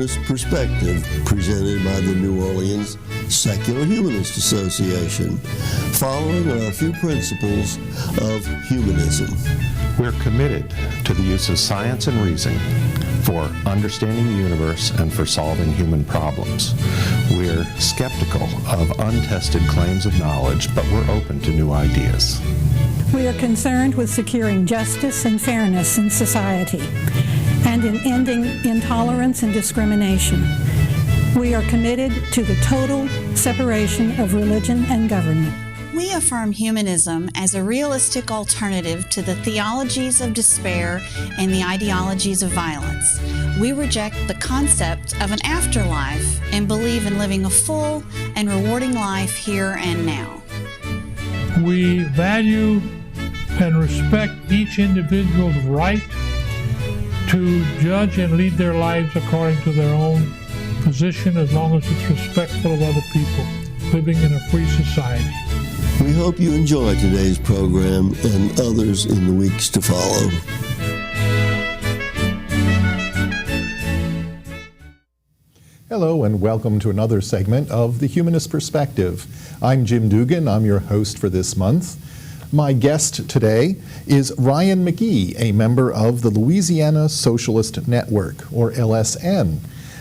Humanist Perspective, presented by the New Orleans Secular Humanist Association, following our few principles of humanism. We're committed to the use of science and reason for understanding the universe and for solving human problems. We're skeptical of untested claims of knowledge, but we're open to new ideas. We are concerned with securing justice and fairness in society and in ending intolerance and discrimination. We are committed to the total separation of religion and government. We affirm humanism as a realistic alternative to the theologies of despair and the ideologies of violence. We reject the concept of an afterlife and believe in living a full and rewarding life here and now. We value and respect each individual's right to judge and lead their lives according to their own position, as long as it's respectful of other people, living in a free society. We hope you enjoy today's program and others in the weeks to follow. Hello and welcome to another segment of The Humanist Perspective. I'm Jim Dugan. I'm your host for this month. My guest today is Ryan McGehee, a member of the Louisiana Socialist Network, or LSN.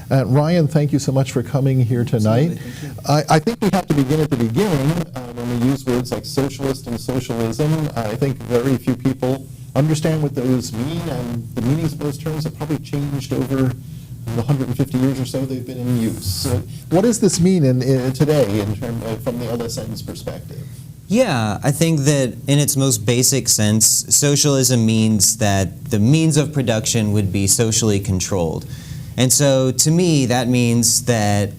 Ryan, thank you so much for coming here tonight. I think we have to begin at the beginning when we use words like socialist and socialism. I think very few people understand what those mean, and the meanings of those terms have probably changed over the 150 years or so they've been in use. So what does this mean today from the LSN's perspective? Yeah, I think that in its most basic sense, socialism means that the means of production would be socially controlled. And so to me, that means that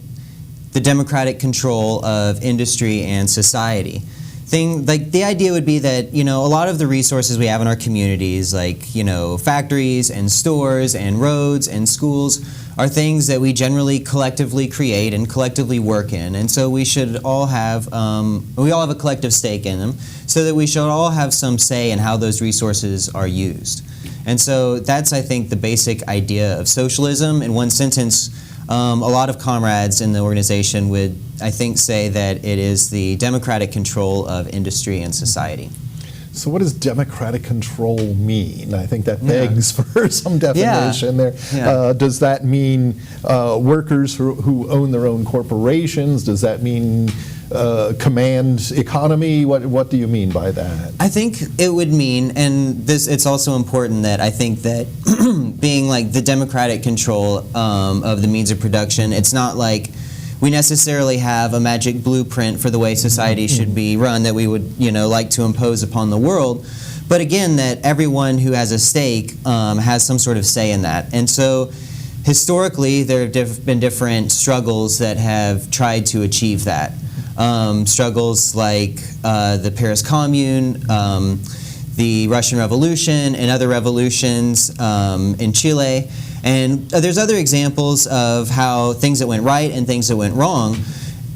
the democratic control of industry and society. The idea would be that, a lot of the resources we have in our communities, like, factories and stores and roads and schools, are things that we generally collectively create and collectively work in. And so we should all have, we all have a collective stake in them, so that we should all have some say in how those resources are used. And so that's, I think, the basic idea of socialism. In one sentence, a lot of comrades in the organization would, I think, say that it is the democratic control of industry and society. So what does democratic control mean? I think that begs for some definition there. Yeah. Does that mean workers who own their own corporations? Does that mean command economy? What do you mean by that? I think it would mean, and it's also important that I think that being like the democratic control of the means of production, it's not like we necessarily have a magic blueprint for the way society should be run that we would, like to impose upon the world. But again, that everyone who has a stake has some sort of say in that. And so historically, there have been different struggles that have tried to achieve that. Struggles like the Paris Commune, the Russian Revolution, and other revolutions in Chile. And there's other examples of how things that went right and things that went wrong.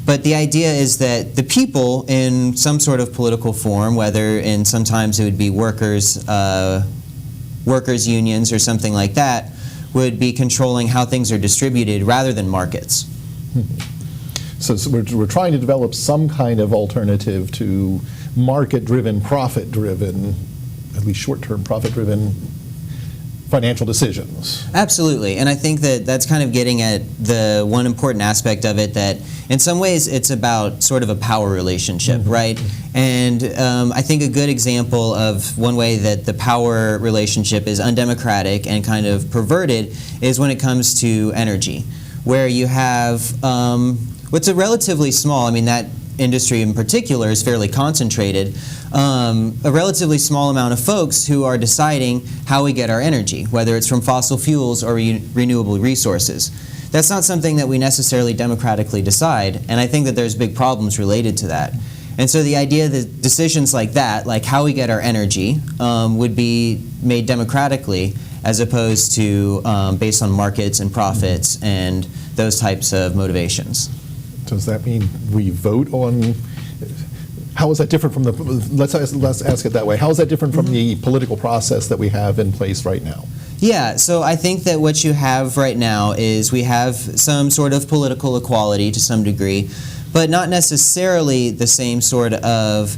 But the idea is that the people in some sort of political form, sometimes it would be workers unions or something like that, would be controlling how things are distributed rather than markets. So we're trying to develop some kind of alternative to market-driven, profit-driven, at least short-term profit-driven financial decisions. Absolutely, and I think that that's kind of getting at the one important aspect of it, that in some ways it's about sort of a power relationship, right? And I think a good example of one way that the power relationship is undemocratic and kind of perverted is when it comes to energy, where you have what's a relatively small, that industry in particular is fairly concentrated, a relatively small amount of folks who are deciding how we get our energy, whether it's from fossil fuels or renewable resources. That's not something that we necessarily democratically decide, and I think that there's big problems related to that. And so the idea that decisions like that, like how we get our energy, would be made democratically as opposed to based on markets and profits and those types of motivations. Does that mean we vote on? How is that different from the? Let's ask it that way. How is that different from the political process that we have in place right now? Yeah, so I think that what you have right now is we have some sort of political equality to some degree, but not necessarily the same sort of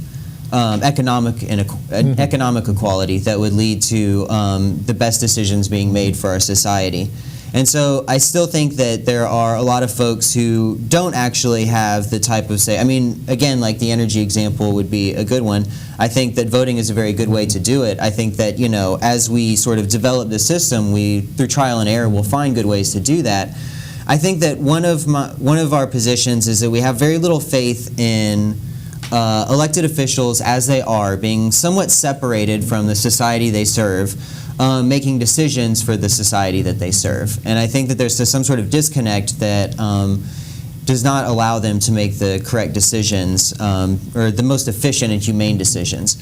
economic equality that would lead to the best decisions being made for our society. And so I still think that there are a lot of folks who don't actually have the type of say. I mean, again, like the energy example would be a good one. I think that voting is a very good way to do it. I think that, you know, as we sort of develop the system, we, through trial and error, will find good ways to do that. I think that one of our positions is that we have very little faith in elected officials as they are, being somewhat separated from the society they serve, making decisions for the society that they serve. And I think that there's some sort of disconnect that does not allow them to make the correct decisions or the most efficient and humane decisions.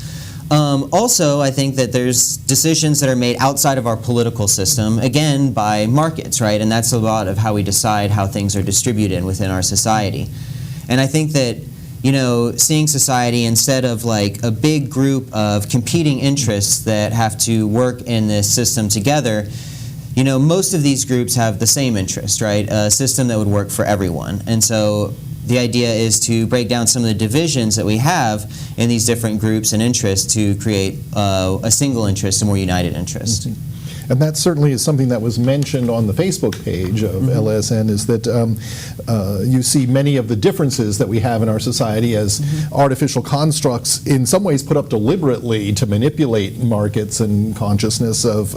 Also, I think that there's decisions that are made outside of our political system, again, by markets, right? And that's a lot of how we decide how things are distributed within our society. And I think that, you know, seeing society instead of like a big group of competing interests that have to work in this system together, you know, most of these groups have the same interest, right? A system that would work for everyone. And so the idea is to break down some of the divisions that we have in these different groups and interests to create a single interest, a more united interest. Mm-hmm. And that certainly is something that was mentioned on the Facebook page of LSN, is that you see many of the differences that we have in our society as artificial constructs, in some ways put up deliberately to manipulate markets and consciousness of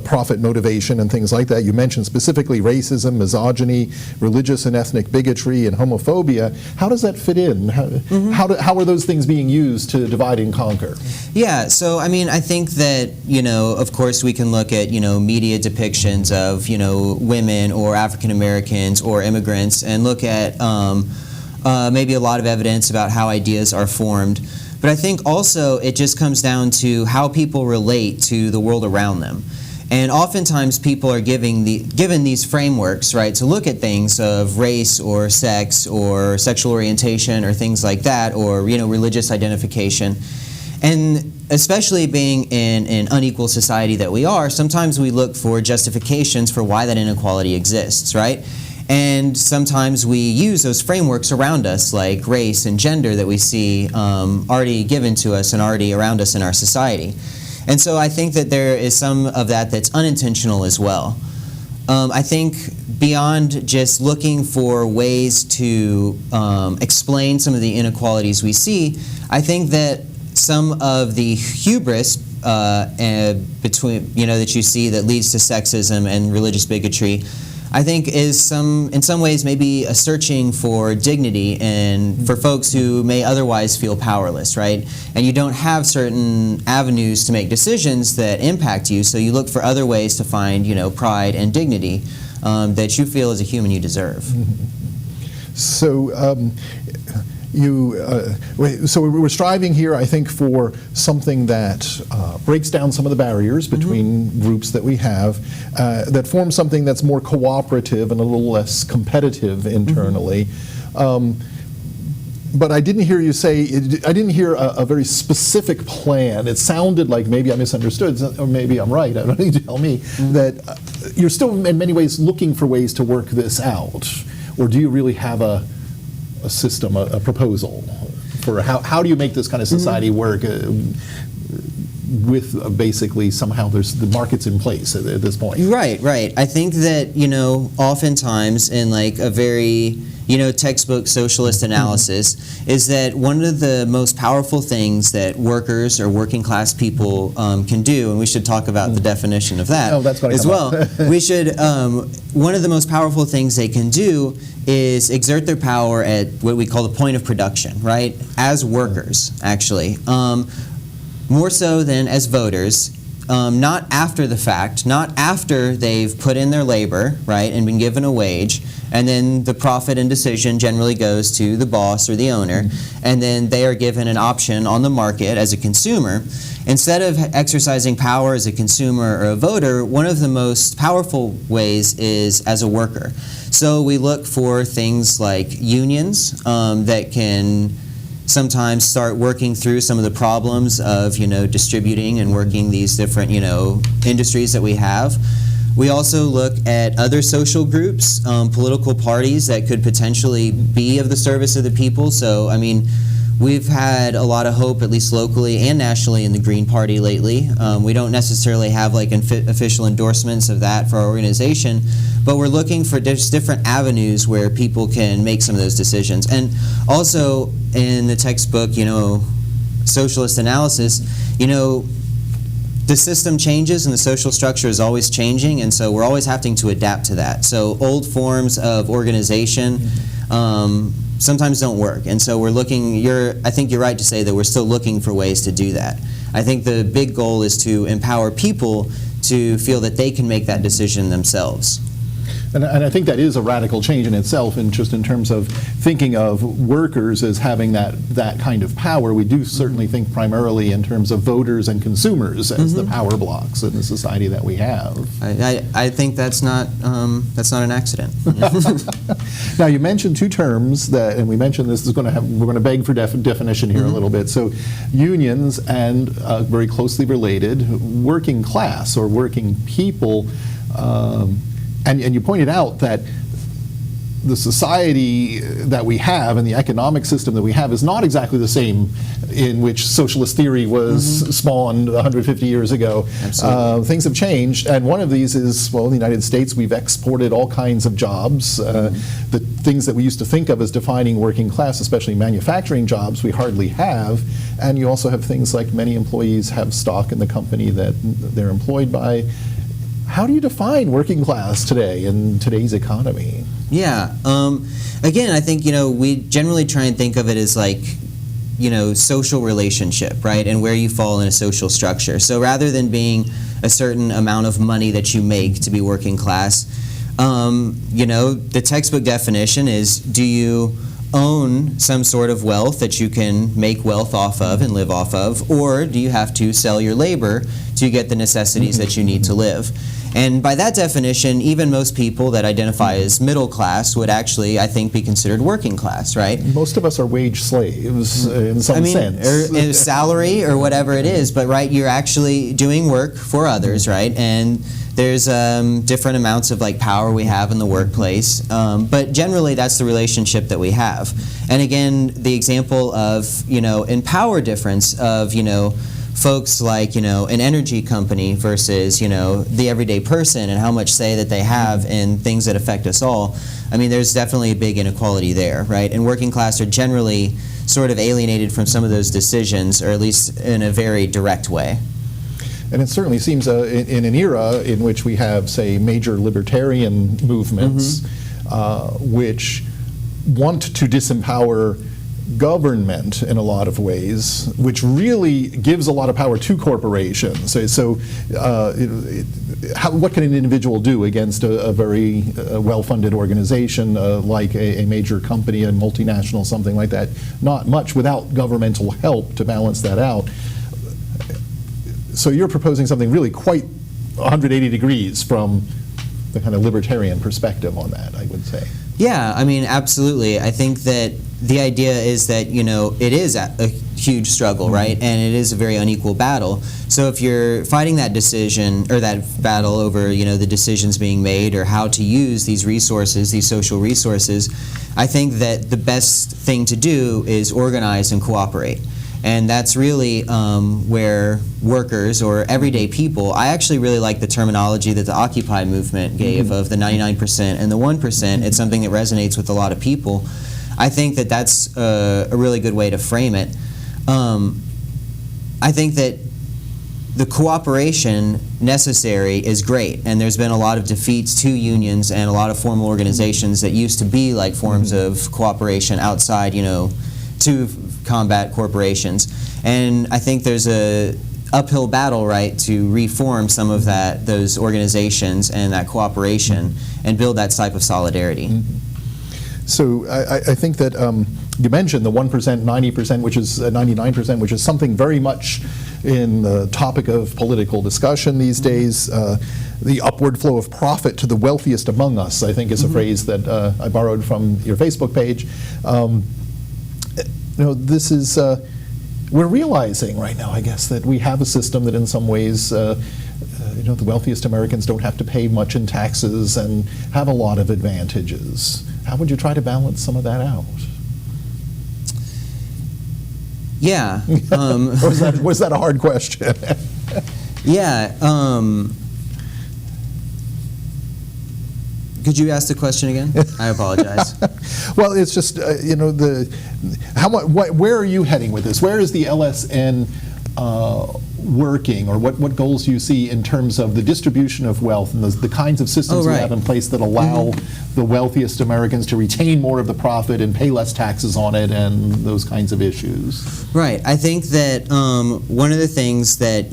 profit motivation and things like that. You mentioned specifically racism, misogyny, religious and ethnic bigotry, and homophobia. How does that fit in? How are those things being used to divide and conquer? Yeah, so I mean, I think that, you know, of course we can look at, you know, media depictions of, you know, women or African Americans or immigrants and look at maybe a lot of evidence about how ideas are formed. But I think also it just comes down to how people relate to the world around them. And oftentimes people are given these frameworks, right, to look at things of race or sex or sexual orientation or things like that, or, you know, religious identification. And especially being in an unequal society that we are, sometimes we look for justifications for why that inequality exists, right? And sometimes we use those frameworks around us, like race and gender, that we see already given to us and already around us in our society. And so I think that there is some of that that's unintentional as well. I think beyond just looking for ways to explain some of the inequalities we see, I think that some of the hubris between, you know, that you see that leads to sexism and religious bigotry, I think is in some ways maybe a searching for dignity and for folks who may otherwise feel powerless, right? And you don't have certain avenues to make decisions that impact you, so you look for other ways to find, you know, pride and dignity that you feel as a human you deserve. So so we're striving here, I think, for something that breaks down some of the barriers between groups that we have, that forms something that's more cooperative and a little less competitive internally. But I didn't hear you say, I didn't hear a very specific plan. It sounded like, maybe I misunderstood, or maybe I'm right, I don't need to tell me, that you're still in many ways looking for ways to work this out. Or do you really have a system, a proposal for how do you make this kind of society work with basically somehow there's the market's in place at this point? Right. I think that, you know, oftentimes in like a very, you know, textbook socialist analysis is that one of the most powerful things that workers or working class people can do, and we should talk about the definition of that as well. We should, one of the most powerful things they can do is exert their power at what we call the point of production, right? As workers, actually. More so than as voters, not after the fact, not after they've put in their labor, right, and been given a wage, and then the profit and decision generally goes to the boss or the owner, and then they are given an option on the market as a consumer. Instead of exercising power as a consumer or a voter, one of the most powerful ways is as a worker. So we look for things like unions that can sometimes start working through some of the problems of, distributing and working these different, industries that we have. We also look at other social groups, political parties that could potentially be of the service of the people. So, we've had a lot of hope, at least locally and nationally, in the Green Party lately. We don't necessarily have official endorsements of that for our organization, but we're looking for different avenues where people can make some of those decisions. And also in the textbook, Socialist Analysis, the system changes and the social structure is always changing, and so we're always having to adapt to that. So old forms of organization sometimes don't work, and so we're looking, I think you're right to say that we're still looking for ways to do that. I think the big goal is to empower people to feel that they can make that decision themselves. And I think that is a radical change in itself, and just in terms of thinking of workers as having that kind of power. We do certainly think primarily in terms of voters and consumers as the power blocks in the society that we have. I think that's not an accident. Now, you mentioned two terms that, and we mentioned this is we're going to beg for definition here a little bit. So, unions and very closely related, working class or working people. And you pointed out that the society that we have and the economic system that we have is not exactly the same in which socialist theory was spawned 150 years ago. Things have changed, and one of these is, well, in the United States, we've exported all kinds of jobs. The things that we used to think of as defining working class, especially manufacturing jobs, we hardly have. And you also have things like many employees have stock in the company that they're employed by. How do you define working class today in today's economy? Yeah. Again, I think, we generally try and think of it as social relationship, right? And where you fall in a social structure. So rather than being a certain amount of money that you make to be working class, the textbook definition is, do you own some sort of wealth that you can make wealth off of and live off of, or do you have to sell your labor to get the necessities that you need to live? And by that definition, even most people that identify as middle class would actually, I think, be considered working class, right? Most of us are wage slaves in some sense. Or salary or whatever it is, but right, you're actually doing work for others, right? And there's different amounts of power we have in the workplace, but generally that's the relationship that we have. And again, the example of, in power difference of, folks like, an energy company versus, the everyday person and how much say that they have in things that affect us all. There's definitely a big inequality there, right? And working class are generally sort of alienated from some of those decisions, or at least in a very direct way. And it certainly seems in an era in which we have, say, major libertarian movements which want to disempower government in a lot of ways, which really gives a lot of power to corporations. What can an individual do against a very well-funded organization like a major company, a multinational, something like that? Not much without governmental help to balance that out. So you're proposing something really quite 180 degrees from the kind of libertarian perspective on that, I would say. Yeah, absolutely. I think that the idea is that, it is a huge struggle, right? And it is a very unequal battle. So if you're fighting that decision, or that battle over, the decisions being made or how to use these resources, these social resources, I think that the best thing to do is organize and cooperate. And that's really where workers or everyday people, I actually really like the terminology that the Occupy movement gave of the 99% and the 1%. It's something that resonates with a lot of people. I think that that's a really good way to frame it. I think that the cooperation necessary is great, and there's been a lot of defeats to unions and a lot of formal organizations that used to be like forms of cooperation outside, to combat corporations. And I think there's a uphill battle, right, to reform some of those organizations and that cooperation and build that type of solidarity. So I think that you mentioned the 1%, 90%, which is 99%, which is something very much in the topic of political discussion these days. The upward flow of profit to the wealthiest among us, I think, is a phrase that I borrowed from your Facebook page. this is, we're realizing right now, I guess, that we have a system that in some ways, the wealthiest Americans don't have to pay much in taxes and have a lot of advantages. How would you try to balance some of that out? Yeah. Was that a hard question? Yeah. Could you ask the question again? I apologize. Well, it's just where are you heading with this? Where is the LSN working, or what goals do you see in terms of the distribution of wealth and the kinds of systems we have in place that allow the wealthiest Americans to retain more of the profit and pay less taxes on it, and those kinds of issues? Right. I think that one of the things that,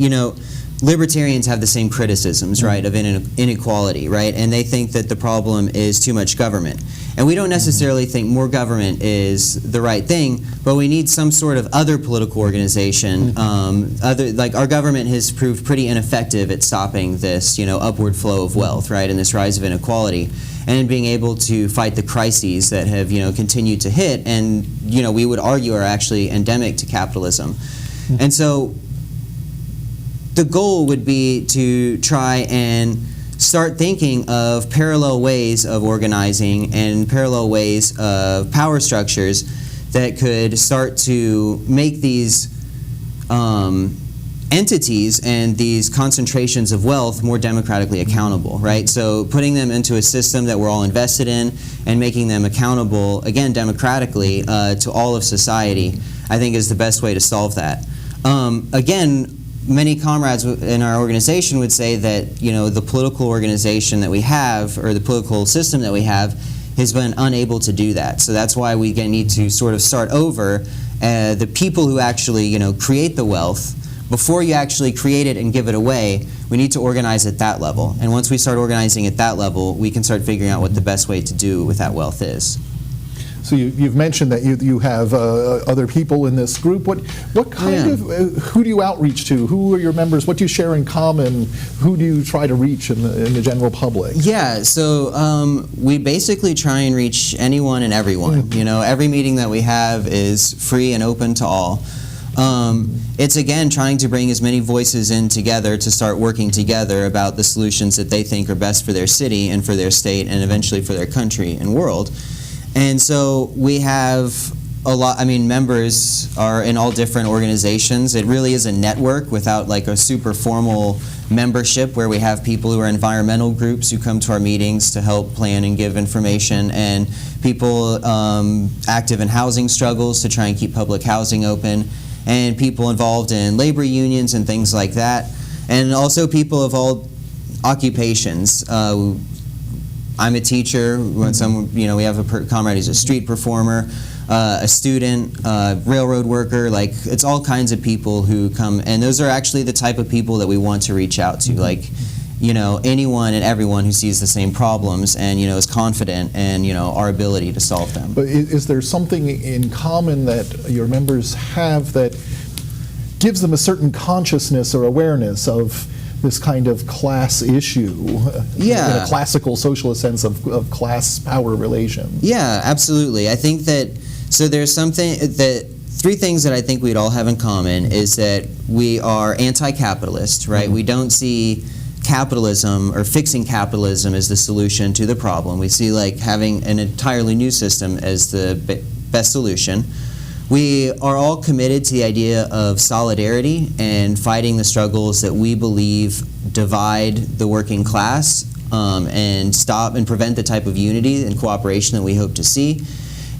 libertarians have the same criticisms, right, of inequality, right? And they think that the problem is too much government. And we don't necessarily think more government is the right thing, but we need some sort of other political organization. Like our government has proved pretty ineffective at stopping this, upward flow of wealth, right, and this rise of inequality, and being able to fight the crises that have, continued to hit, and, we would argue are actually endemic to capitalism. And so the goal would be to try and start thinking of parallel ways of organizing and parallel ways of power structures that could start to make these entities and these concentrations of wealth more democratically accountable, right? So putting them into a system that we're all invested in and making them accountable, again, democratically to all of society, I think is the best way to solve that. Again, many comrades in our organization would say that, the political organization that we have, or the political system that we have, has been unable to do that. So that's why we need to sort of start over. The people who actually, create the wealth, before you actually create it and give it away, we need to organize at that level. And once we start organizing at that level, we can start figuring out what the best way to do with that wealth is. So you've mentioned that you have other people in this group. What kind of, who do you outreach to? Who are your members? What do you share in common? Who do you try to reach in the general public? Yeah, so we basically try and reach anyone and everyone. Every meeting that we have is free and open to all. It's, again, trying to bring as many voices in together to start working together about the solutions that they think are best for their city and for their state and eventually for their country and world. And so we have a lot, members are in all different organizations. It really is a network without like a super formal membership, where we have people who are environmental groups who come to our meetings to help plan and give information, and people active in housing struggles to try and keep public housing open, and people involved in labor unions and things like that, and also people of all occupations. I'm a teacher. We have a comrade who's a street performer, a student, railroad worker. Like, it's all kinds of people who come, and those are actually the type of people that we want to reach out to. Like, anyone and everyone who sees the same problems and is confident in our ability to solve them. But is there something in common that your members have that gives them a certain consciousness or awareness of this kind of class issue, in a classical socialist sense of class power relations? Yeah, absolutely. I think that, so there's three things that I think we'd all have in common is that we are anti-capitalist, right? We don't see capitalism or fixing capitalism as the solution to the problem. We see like having an entirely new system as the best solution. We are all committed to the idea of solidarity and fighting the struggles that we believe divide the working class and stop and prevent the type of unity and cooperation that we hope to see.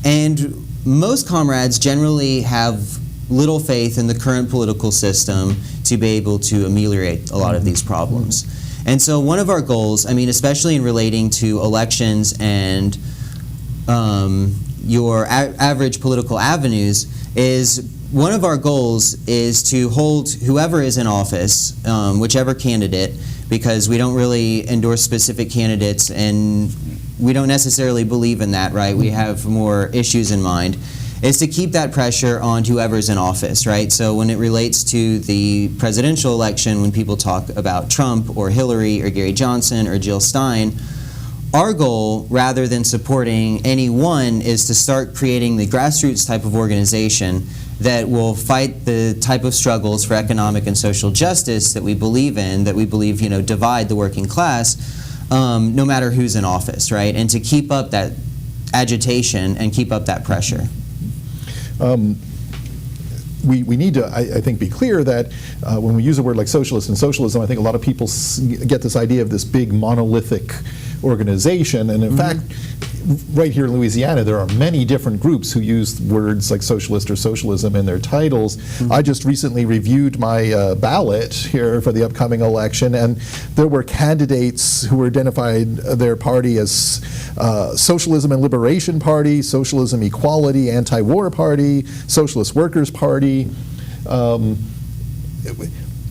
And most comrades generally have little faith in the current political system to be able to ameliorate a lot of these problems. And so one of our goals, especially in relating to elections and your average political avenues, is one of our goals is to hold whoever is in office, whichever candidate, because we don't really endorse specific candidates and we don't necessarily believe in that, right? We have more issues in mind, is to keep that pressure on whoever's in office, right? So when it relates to the presidential election, when people talk about Trump or Hillary or Gary Johnson or Jill Stein, our goal, rather than supporting any one, is to start creating the grassroots type of organization that will fight the type of struggles for economic and social justice that we believe in, that we believe, divide the working class, no matter who's in office, right? And to keep up that agitation and keep up that pressure. We need to, I think, be clear that when we use a word like socialist and socialism, I think a lot of people get this idea of this big monolithic organization. And in fact, right here in Louisiana, there are many different groups who use words like socialist or socialism in their titles. I just recently reviewed my ballot here for the upcoming election, and there were candidates who identified their party as Socialism and Liberation Party, Socialism Equality Anti-War Party, Socialist Workers Party.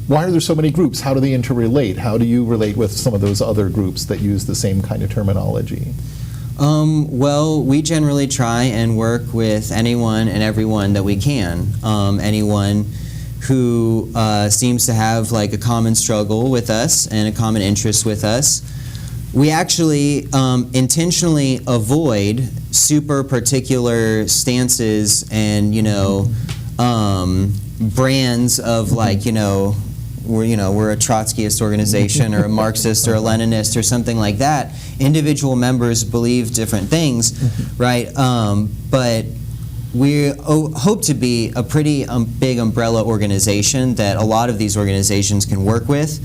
Why are there so many groups? How do they interrelate? How do you relate with some of those other groups that use the same kind of terminology? Well, we generally try and work with anyone and everyone that we can. Anyone who seems to have like a common struggle with us and a common interest with us. We actually intentionally avoid super particular stances and, brands of like, we're a Trotskyist organization or a Marxist or a Leninist or something like that. Individual members believe different things, right? But we hope to be a pretty big umbrella organization that a lot of these organizations can work with.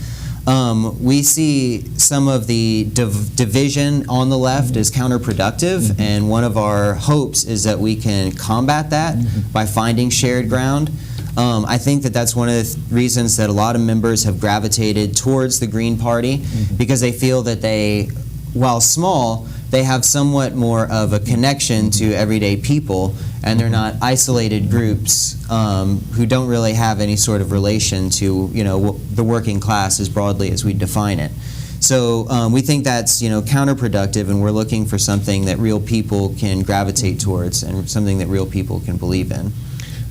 We see some of the division on the left as counterproductive, and one of our hopes is that we can combat that by finding shared ground. I think that that's one of the reasons that a lot of members have gravitated towards the Green Party, because they feel that they, while small, they have somewhat more of a connection to everyday people, and they're not isolated groups who don't really have any sort of relation to the working class as broadly as we define it. So we think that's counterproductive, and we're looking for something that real people can gravitate towards and something that real people can believe in.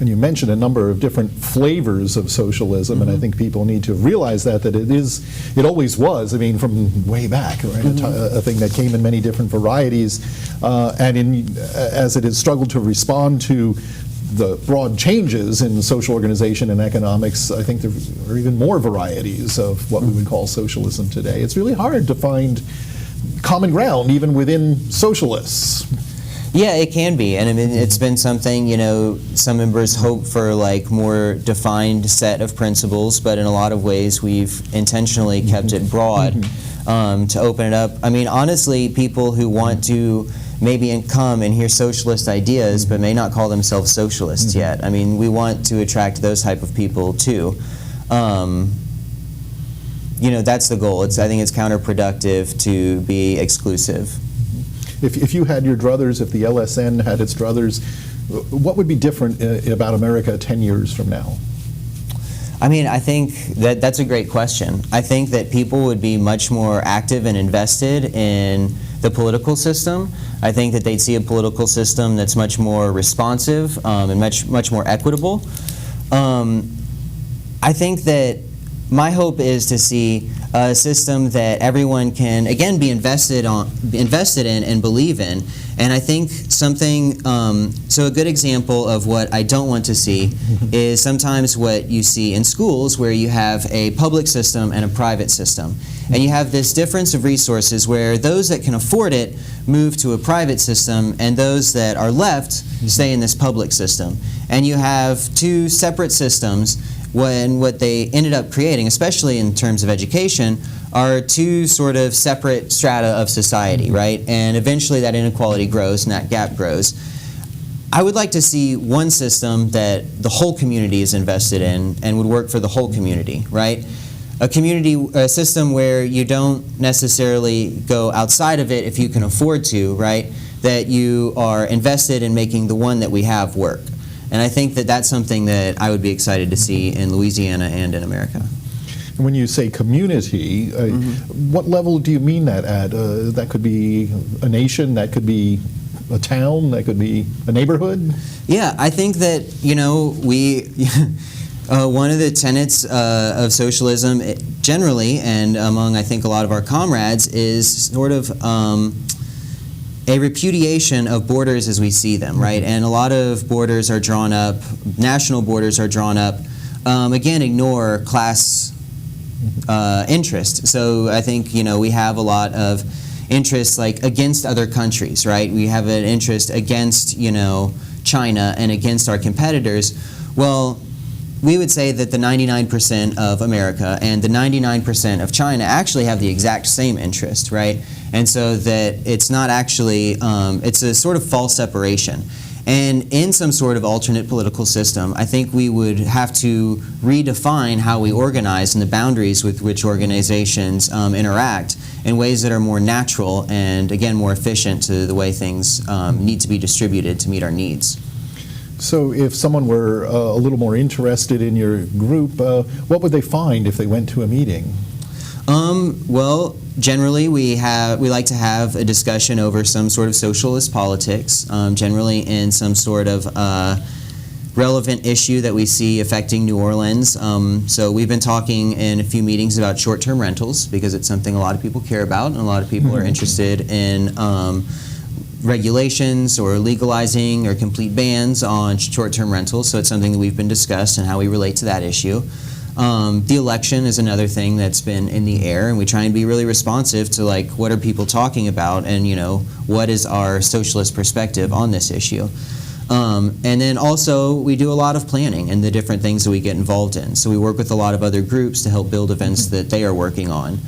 And you mentioned a number of different flavors of socialism, and I think people need to realize that it always was, from way back, right? A thing that came in many different varieties, and as it has struggled to respond to the broad changes in social organization and economics, I think there are even more varieties of what we would call socialism today. It's really hard to find common ground even within socialists. Yeah, it can be, and it's been something, some members hope for like more defined set of principles, but in a lot of ways we've intentionally kept it broad to open it up. Honestly, people who want to maybe come and hear socialist ideas but may not call themselves socialists yet. We want to attract those type of people too. That's the goal. I think it's counterproductive to be exclusive. If you had your druthers, if the LSN had its druthers, what would be different about America 10 years from now? I think that's a great question. I think that people would be much more active and invested in the political system. I think that they'd see a political system that's much more responsive and much more equitable. I think that my hope is to see a system that everyone can, again, be invested in and believe in. And I think something, so a good example of what I don't want to see is sometimes what you see in schools where you have a public system and a private system. And you have this difference of resources where those that can afford it move to a private system, and those that are left stay in this public system. And you have two separate systems when what they ended up creating, especially in terms of education, are two sort of separate strata of society, right? And eventually that inequality grows and that gap grows. I would like to see one system that the whole community is invested in and would work for the whole community, right? A system where you don't necessarily go outside of it if you can afford to, right? That you are invested in making the one that we have work. And I think that that's something that I would be excited to see in Louisiana and in America. And when you say community, what level do you mean that at? That could be a nation, that could be a town, that could be a neighborhood? Yeah, I think that, One of the tenets of socialism generally, and among I think a lot of our comrades, is sort of a repudiation of borders as we see them, right? And a lot of borders are drawn up, national borders are drawn up, again, ignore class interest. So I think, we have a lot of interests like against other countries, right? We have an interest against, China and against our competitors. Well, we would say that the 99% of America and the 99% of China actually have the exact same interest, right? And so that it's not actually, it's a sort of false separation. And in some sort of alternate political system, I think we would have to redefine how we organize and the boundaries with which organizations interact in ways that are more natural and, again, more efficient to the way things need to be distributed to meet our needs. So if someone were a little more interested in your group, what would they find if they went to a meeting? Well, generally we like to have a discussion over some sort of socialist politics, generally in some sort of relevant issue that we see affecting New Orleans. So we've been talking in a few meetings about short-term rentals because it's something a lot of people care about and a lot of people are interested in regulations or legalizing or complete bans on short-term rentals. So it's something that we've been discussed and how we relate to that issue. The election is another thing that's been in the air, and we try and be really responsive to what are people talking about and what is our socialist perspective on this issue. And then also we do a lot of planning and the different things that we get involved in. So we work with a lot of other groups to help build events that they are working on.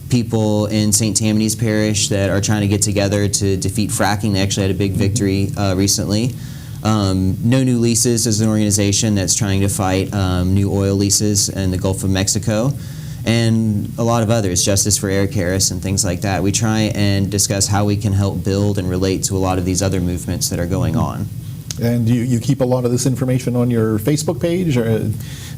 People in St. Tammany's Parish that are trying to get together to defeat fracking. They actually had a big victory recently. No New Leases is an organization that's trying to fight new oil leases in the Gulf of Mexico, and a lot of others, Justice for Eric Harris and things like that. We try and discuss how we can help build and relate to a lot of these other movements that are going on. And you keep a lot of this information on your Facebook page? Or,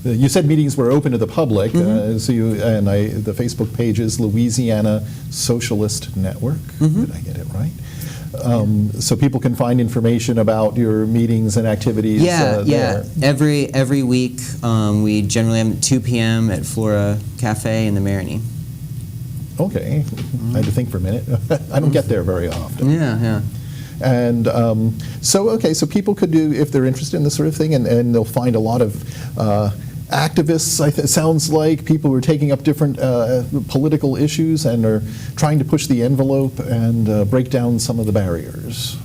you said meetings were open to the public, the Facebook page is Louisiana Socialist Network. Did I get it right? So people can find information about your meetings and activities there. Every week we generally have 2 p.m. at Flora Cafe in the Marigny. Okay. I had to think for a minute. I don't get there very often. Yeah. And so people could do, if they're interested in this sort of thing, and they'll find a lot of activists, it sounds like, people who are taking up different political issues and are trying to push the envelope and break down some of the barriers.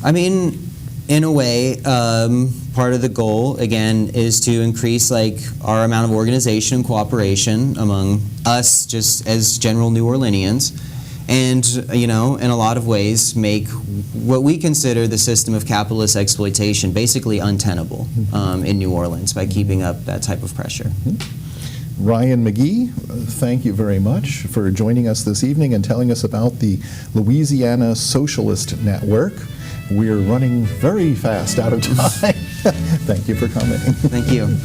I mean, in a way, part of the goal, again, is to increase our amount of organization and cooperation among us just as general New Orleanians. And, in a lot of ways make what we consider the system of capitalist exploitation basically untenable in New Orleans by keeping up that type of pressure. Ryan McGehee, thank you very much for joining us this evening and telling us about the Louisiana Socialist Network. We're running very fast out of time. Thank you for coming. Thank you.